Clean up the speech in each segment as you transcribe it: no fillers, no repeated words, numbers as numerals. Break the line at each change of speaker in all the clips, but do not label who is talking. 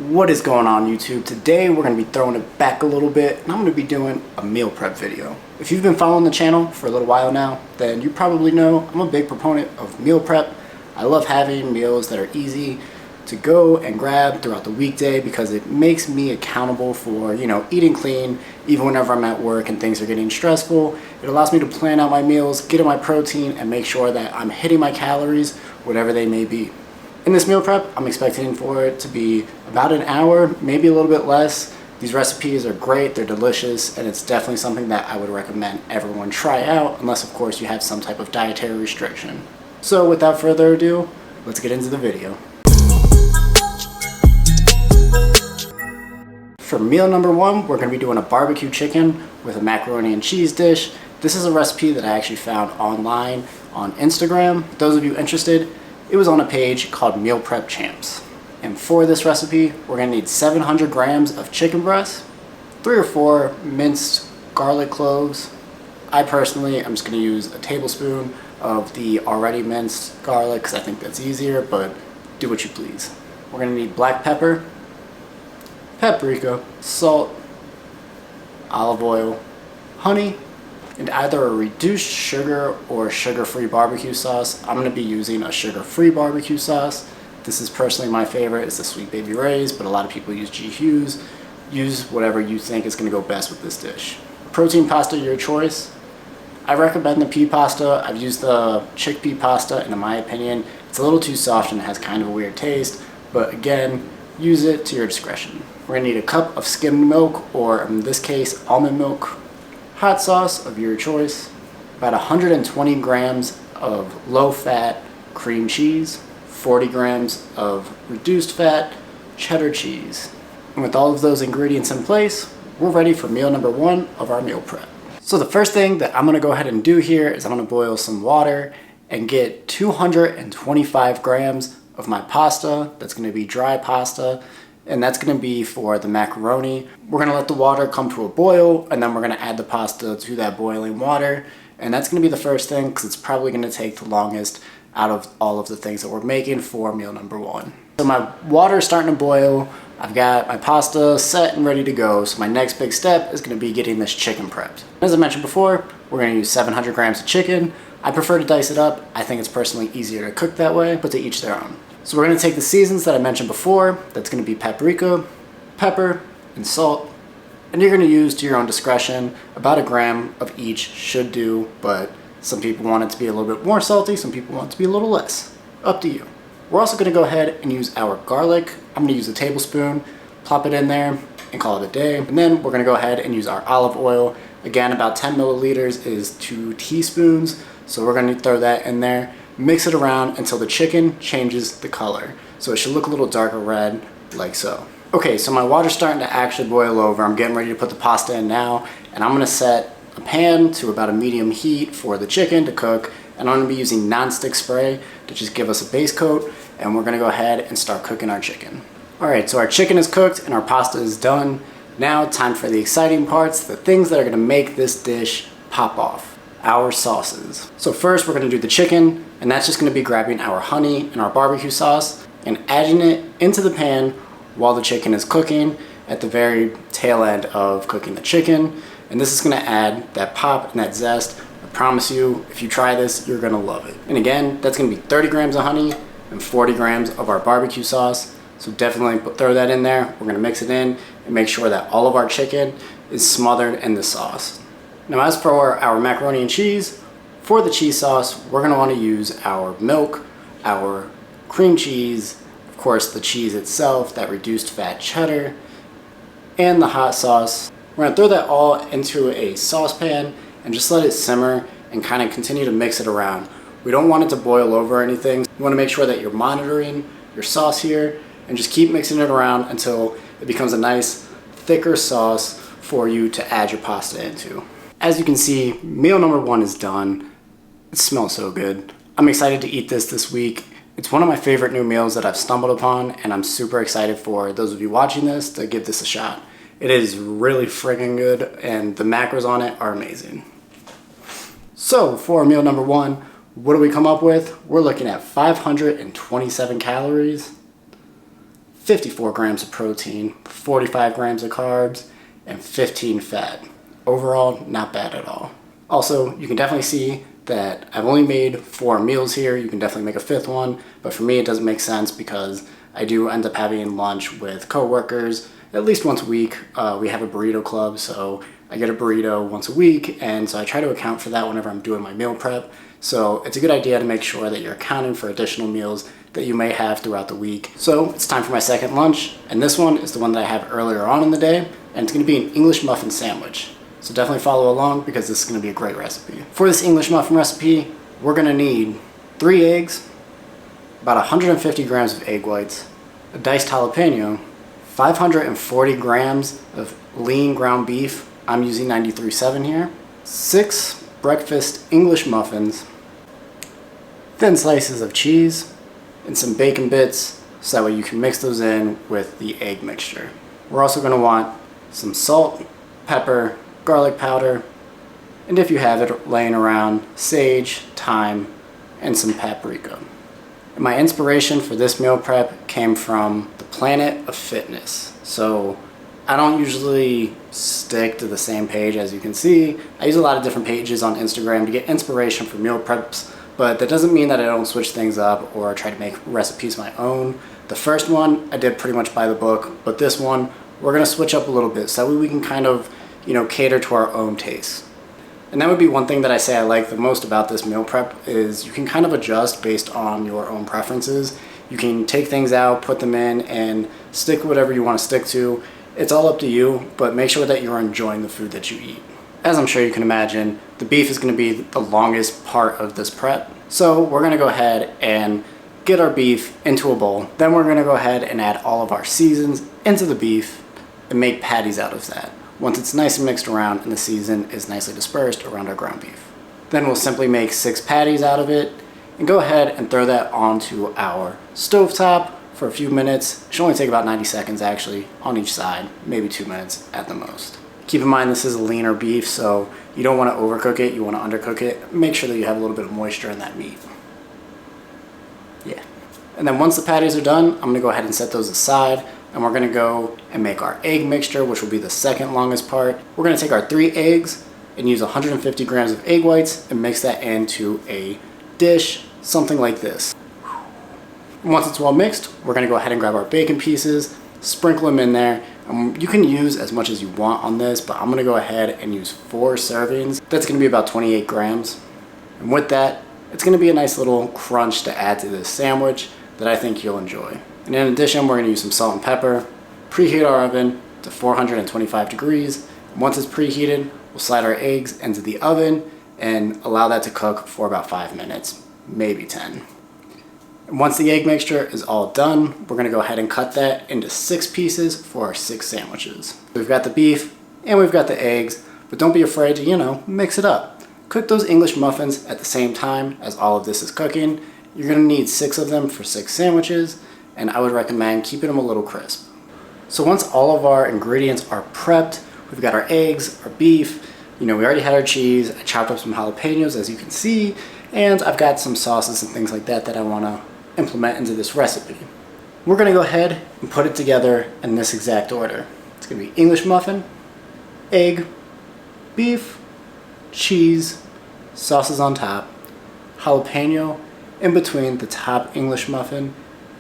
What is going on, YouTube? Today we're going to be throwing it back a little bit and I'm going to be doing a meal prep video. If you've been following the channel for a little while now, then you probably know I'm a big proponent of meal prep. I love having meals that are easy to go and grab throughout the weekday because it makes me accountable for, eating clean even whenever I'm at work and things are getting stressful. It allows me to plan out my meals, get in my protein, and make sure that I'm hitting my calories, whatever they may be. In this meal prep, I'm expecting for it to be about an hour, maybe a little bit less. These recipes are great, they're delicious, and it's definitely something that I would recommend everyone try out, unless of course you have some type of dietary restriction. So without further ado, let's get into the video. For meal number one, we're going to be doing a barbecue chicken with a macaroni and cheese dish. This is a recipe that I actually found online on Instagram. Those of you interested, it was on a page called Meal Prep Champs. And for this recipe, we're going to need 700 grams of chicken breast, 3 or 4 minced garlic cloves. I personally am just going to use a tablespoon of the already minced garlic because I think that's easier, but do what you please. We're going to need black pepper, paprika, salt, olive oil, honey, and either a reduced sugar or sugar-free barbecue sauce. I'm going to be using a sugar-free barbecue sauce. This is personally my favorite. It's the Sweet Baby Ray's, but a lot of people use G. Hughes. Use whatever you think is going to go best with this dish. Protein pasta, your choice. I recommend the pea pasta. I've used the chickpea pasta, and in my opinion, it's a little too soft and it has kind of a weird taste, but again, use it to your discretion. We're going to need a cup of skimmed milk, or in this case, almond milk. Hot sauce of your choice, about 120 grams of low-fat cream cheese, 40 grams of reduced-fat cheddar cheese. And with all of those ingredients in place, we're ready for meal number one of our meal prep. So the first thing that I'm going to go ahead and do here is I'm going to boil some water and get 225 grams of my pasta. That's going to be dry pasta. And that's going to be for the macaroni. We're going to let the water come to a boil, and then we're going to add the pasta to that boiling water. And that's going to be the first thing because it's probably going to take the longest out of all of the things that we're making for meal number one. So my water is starting to boil. I've got my pasta set and ready to go. So my next big step is going to be getting this chicken prepped. As I mentioned before, we're going to use 700 grams of chicken. I prefer to dice it up. I think it's personally easier to cook that way, but to each their own. So we're going to take the seasons that I mentioned before. That's going to be paprika, pepper, and salt. And you're going to use to your own discretion. About 1 gram of each should do, but some people want it to be a little bit more salty, some people want it to be a little less. Up to you. We're also going to go ahead and use our garlic. I'm going to use a tablespoon, plop it in there, and call it a day. And then we're going to go ahead and use our olive oil. Again, about 10 milliliters is 2 teaspoons. So we're going to throw that in there. Mix it around until the chicken changes the color. So it should look a little darker red, like so. Okay, so my water's starting to actually boil over. I'm getting ready to put the pasta in now, and I'm gonna set a pan to about a medium heat for the chicken to cook, and I'm gonna be using non-stick spray to just give us a base coat, and we're gonna go ahead and start cooking our chicken. All right, so our chicken is cooked and our pasta is done. Now, time for the exciting parts, the things that are gonna make this dish pop off. Our sauces. So first we're going to do the chicken, and that's just going to be grabbing our honey and our barbecue sauce and adding it into the pan while the chicken is cooking at the very tail end of cooking the chicken. And this is going to add that pop and that zest. I promise you, if you try this, you're going to love it. And again, that's going to be 30 grams of honey and 40 grams of our barbecue sauce. So definitely throw that in there. We're going to mix it in and make sure that all of our chicken is smothered in the sauce. Now, as for our macaroni and cheese, for the cheese sauce, we're going to want to use our milk, our cream cheese, of course the cheese itself, that reduced fat cheddar, and the hot sauce. We're going to throw that all into a saucepan and just let it simmer and kind of continue to mix it around. We don't want it to boil over or anything. You want to make sure that you're monitoring your sauce here and just keep mixing it around until it becomes a nice, thicker sauce for you to add your pasta into. As you can see, meal number one is done. It smells so good. I'm excited to eat this week. It's one of my favorite new meals that I've stumbled upon, and I'm super excited for those of you watching this to give this a shot. It is really friggin' good, and the macros on it are amazing. So for meal number one, what do we come up with? We're looking at 527 calories, 54 grams of protein, 45 grams of carbs, and 15 fat. Overall, not bad at all. Also, you can definitely see that I've only made 4 meals here. You can definitely make a 5th one, but for me it doesn't make sense because I do end up having lunch with coworkers at least once a week. We have a burrito club, so I get a burrito once a week, and so I try to account for that whenever I'm doing my meal prep. So it's a good idea to make sure that you're accounting for additional meals that you may have throughout the week. So it's time for my second lunch, and this one is the one that I have earlier on in the day, and it's gonna be an English muffin sandwich. So definitely follow along because this is gonna be a great recipe. For this English muffin recipe, we're gonna need 3 eggs, about 150 grams of egg whites, a diced jalapeno, 540 grams of lean ground beef, I'm using 93.7 here, 6 breakfast English muffins, thin slices of cheese, and some bacon bits so that way you can mix those in with the egg mixture. We're also going to want some salt, pepper, garlic powder, and if you have it laying around, sage, thyme, and some paprika. And my inspiration for this meal prep came from the Planet of Fitness. So I don't usually stick to the same page, as you can see. I use a lot of different pages on Instagram to get inspiration for meal preps, but that doesn't mean that I don't switch things up or try to make recipes my own. The first one I did pretty much by the book, but this one we're gonna switch up a little bit so that way we can kind of, cater to our own tastes. And that would be one thing that I say I like the most about this meal prep is you can kind of adjust based on your own preferences. You can take things out, put them in, and stick with whatever you want to stick to. It's all up to you, but make sure that you're enjoying the food that you eat. As I'm sure you can imagine, the beef is going to be the longest part of this prep. So we're going to go ahead and get our beef into a bowl. Then we're going to go ahead and add all of our seasons into the beef and make patties out of that. Once it's nice and mixed around and the season is nicely dispersed around our ground beef. Then we'll simply make 6 patties out of it and go ahead and throw that onto our stovetop for a few minutes. It should only take about 90 seconds actually on each side, maybe 2 minutes at the most. Keep in mind this is a leaner beef, so you don't want to overcook it, you want to undercook it. Make sure that you have a little bit of moisture in that meat. Yeah. And then once the patties are done, I'm going to go ahead and set those aside, and we're going to go and make our egg mixture, which will be the second longest part. We're going to take our 3 eggs and use 150 grams of egg whites and mix that into a dish, something like this. Once it's well mixed, we're going to go ahead and grab our bacon pieces, sprinkle them in there. You can use as much as you want on this, but I'm going to go ahead and use 4 servings. That's going to be about 28 grams. And with that, it's going to be a nice little crunch to add to this sandwich that I think you'll enjoy. And in addition, we're going to use some salt and pepper, preheat our oven to 425 degrees. And once it's preheated, we'll slide our eggs into the oven and allow that to cook for about 5 minutes, maybe 10. And once the egg mixture is all done, we're going to go ahead and cut that into 6 pieces for our 6 sandwiches. We've got the beef and we've got the eggs, but don't be afraid to, mix it up. Cook those English muffins at the same time as all of this is cooking. You're going to need 6 of them for 6 sandwiches, and I would recommend keeping them a little crisp. So once all of our ingredients are prepped, we've got our eggs, our beef, we already had our cheese, I chopped up some jalapenos as you can see, and I've got some sauces and things like that that I want to implement into this recipe. We're going to go ahead and put it together in this exact order. It's going to be English muffin, egg, beef, cheese, sauces on top, jalapeno in between the top English muffin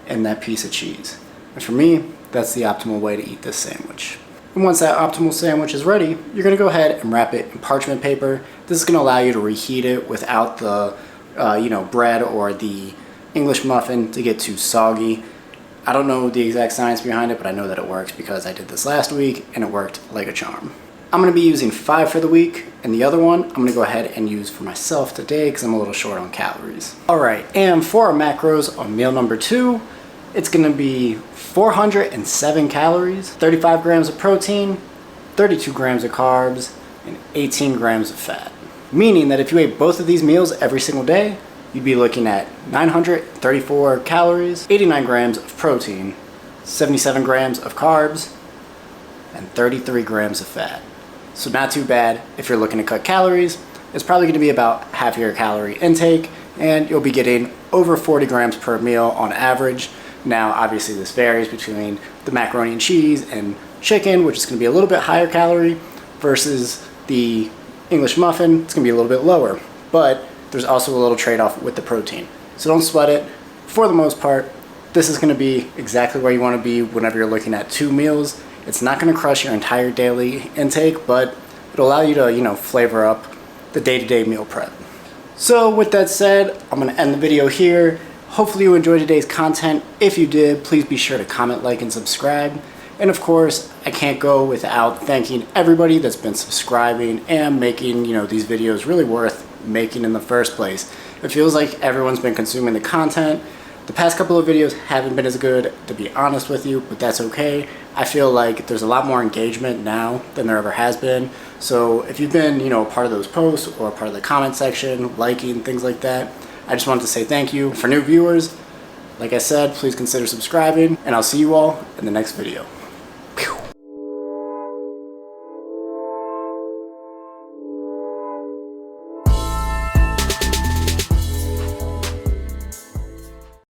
and that piece of cheese. And for me, that's the optimal way to eat this sandwich. And once that optimal sandwich is ready, you're going to go ahead and wrap it in parchment paper. This is going to allow you to reheat it without the bread or the English muffin to get too soggy. I don't know the exact science behind it, but I know that it works because I did this last week and it worked like a charm. I'm going to be using 5 for the week, and the other one I'm going to go ahead and use for myself today because I'm a little short on calories. Alright, and for our macros on meal number 2, it's going to be 407 calories, 35 grams of protein, 32 grams of carbs, and 18 grams of fat. Meaning that if you ate both of these meals every single day, you'd be looking at 934 calories, 89 grams of protein, 77 grams of carbs, and 33 grams of fat. So not too bad if you're looking to cut calories. It's probably going to be about half your calorie intake, and you'll be getting over 40 grams per meal on average. Now, obviously this varies between the macaroni and cheese and chicken, which is going to be a little bit higher calorie, versus the English muffin, it's going to be a little bit lower. But there's also a little trade-off with the protein. So don't sweat it. For the most part, this is going to be exactly where you want to be whenever you're looking at 2 meals. It's not going to crush your entire daily intake, but it'll allow you to, flavor up the day-to-day meal prep. So with that said, I'm going to end the video here. Hopefully you enjoyed today's content. If you did, please be sure to comment, like, and subscribe. And of course, I can't go without thanking everybody that's been subscribing and making, these videos really worth making in the first place. It feels like everyone's been consuming the content. The past couple of videos haven't been as good, to be honest with you, but that's okay. I feel like there's a lot more engagement now than there ever has been. So if you've been, part of those posts or part of the comment section, liking, things like that, I just wanted to say thank you. For new viewers, like I said, please consider subscribing, and I'll see you all in the next video.